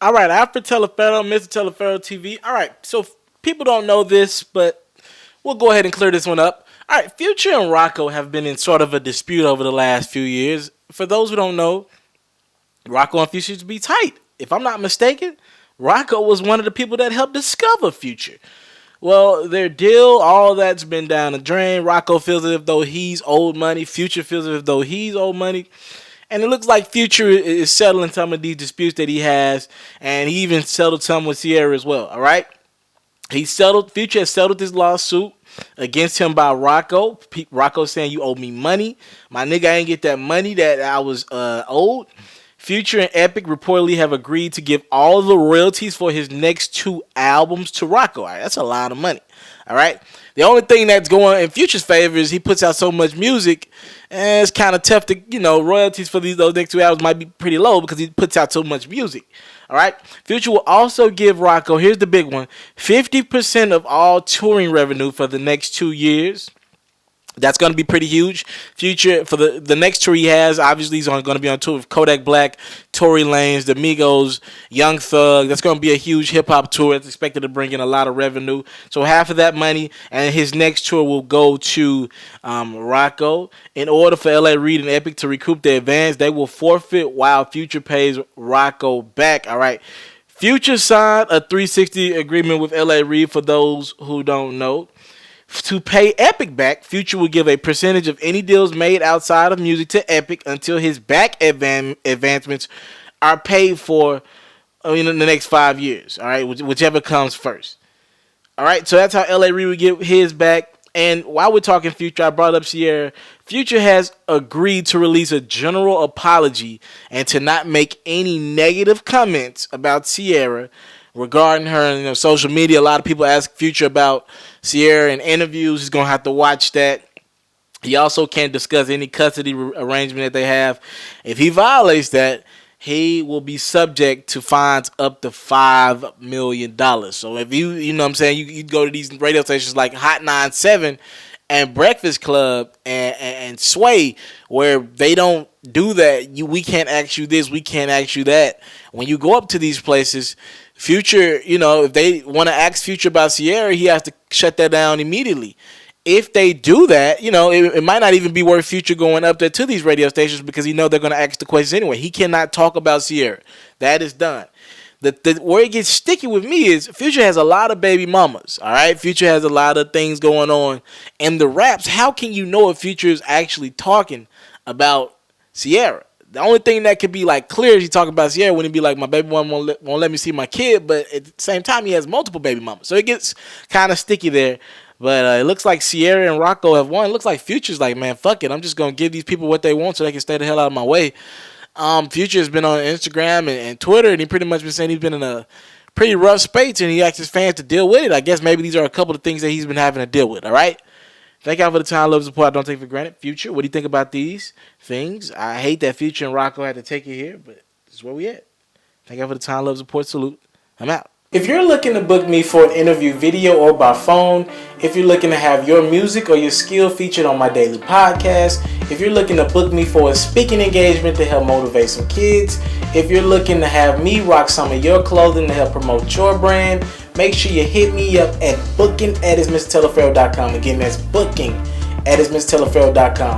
All right, after Teleferro, Mr. Teleferro TV. All right, so people don't know this, but we'll go ahead and clear this one up. All right, Future and Rocko have been in sort of a dispute over the last few years. For those who don't know, Rocko and Future used to be tight. If I'm not mistaken, Rocko was one of the people that helped discover Future. Well, their deal, all that's been down the drain. Rocko feels as if though he's owed money. Future feels as if though he's owed money. And it looks like Future is settling some of these disputes that he has. And he even settled some with Ciara as well. All right? Future has settled this lawsuit against him by Rocko. Rocko saying, you owe me money. My nigga, I ain't get that money that I was owed. Future and Epic reportedly have agreed to give all the royalties for his next 2 albums to Rocko. All right, that's a lot of money. All right. The only thing that's going in Future's favor is he puts out so much music, and it's kind of tough to, royalties for those next 2 albums might be pretty low because he puts out so much music. All right. Future will also give Rocko, here's the big one, 50% of all touring revenue for the next 2 years. That's going to be pretty huge. Future, for the next tour he has, obviously he's going to be on tour with Kodak Black, Tory Lanez, the Migos, Young Thug. That's going to be a huge hip-hop tour. It's expected to bring in a lot of revenue. So half of that money and his next tour will go to Rocko. In order for L.A. Reid and Epic to recoup their advance, they will forfeit while Future pays Rocko back. All right. Future signed a 360 agreement with L.A. Reid, for those who don't know. To pay Epic back, Future will give a percentage of any deals made outside of music to Epic until his back advancements are paid for in the next 5 years. All right, whichever comes first. All right, so that's how L.A. Reid would get his back. And while we're talking Future, I brought up Ciara. Future has agreed to release a general apology and to not make any negative comments about Ciara regarding her social media. A lot of people ask Future about Ciara in interviews. He's going to have to watch that. He also can't discuss any custody arrangement that they have. If he violates that, he will be subject to fines up to $5 million. So if you go to these radio stations like Hot 97 and Breakfast Club and Sway, where they don't do that, we can't ask you this, we can't ask you that. When you go up to these places, Future, if they want to ask Future about Ciara, he has to shut that down immediately. If they do that, it might not even be worth Future going up there to these radio stations because they're going to ask the questions anyway. He cannot talk about Ciara. That is done. Where it gets sticky with me is Future has a lot of baby mamas, all right? Future has a lot of things going on. And the raps, how can you know if Future is actually talking about Ciara? The only thing that could be clear is he talking about Ciara when he be like, my baby mama won't let me see my kid, but at the same time he has multiple baby mamas. So it gets kind of sticky there. But it looks like Ciara and Rocko have won. It looks like Future's like, man, fuck it. I'm just going to give these people what they want so they can stay the hell out of my way. Future has been on Instagram and Twitter, and he pretty much been saying he's been in a pretty rough space, and he asks his fans to deal with it. I guess maybe these are a couple of things that he's been having to deal with, all right? Thank y'all for the time, love, support. I don't take for granted. Future, what do you think about these things? I hate that Future and Rocko had to take it here, but this is where we at. Thank y'all for the time, love, support. Salute. I'm out. If you're looking to book me for an interview video or by phone, if you're looking to have your music or your skill featured on my daily podcast, if you're looking to book me for a speaking engagement to help motivate some kids, if you're looking to have me rock some of your clothing to help promote your brand, make sure you hit me up at booking@mrteleferro.com. Again, that's booking@mrteleferro.com.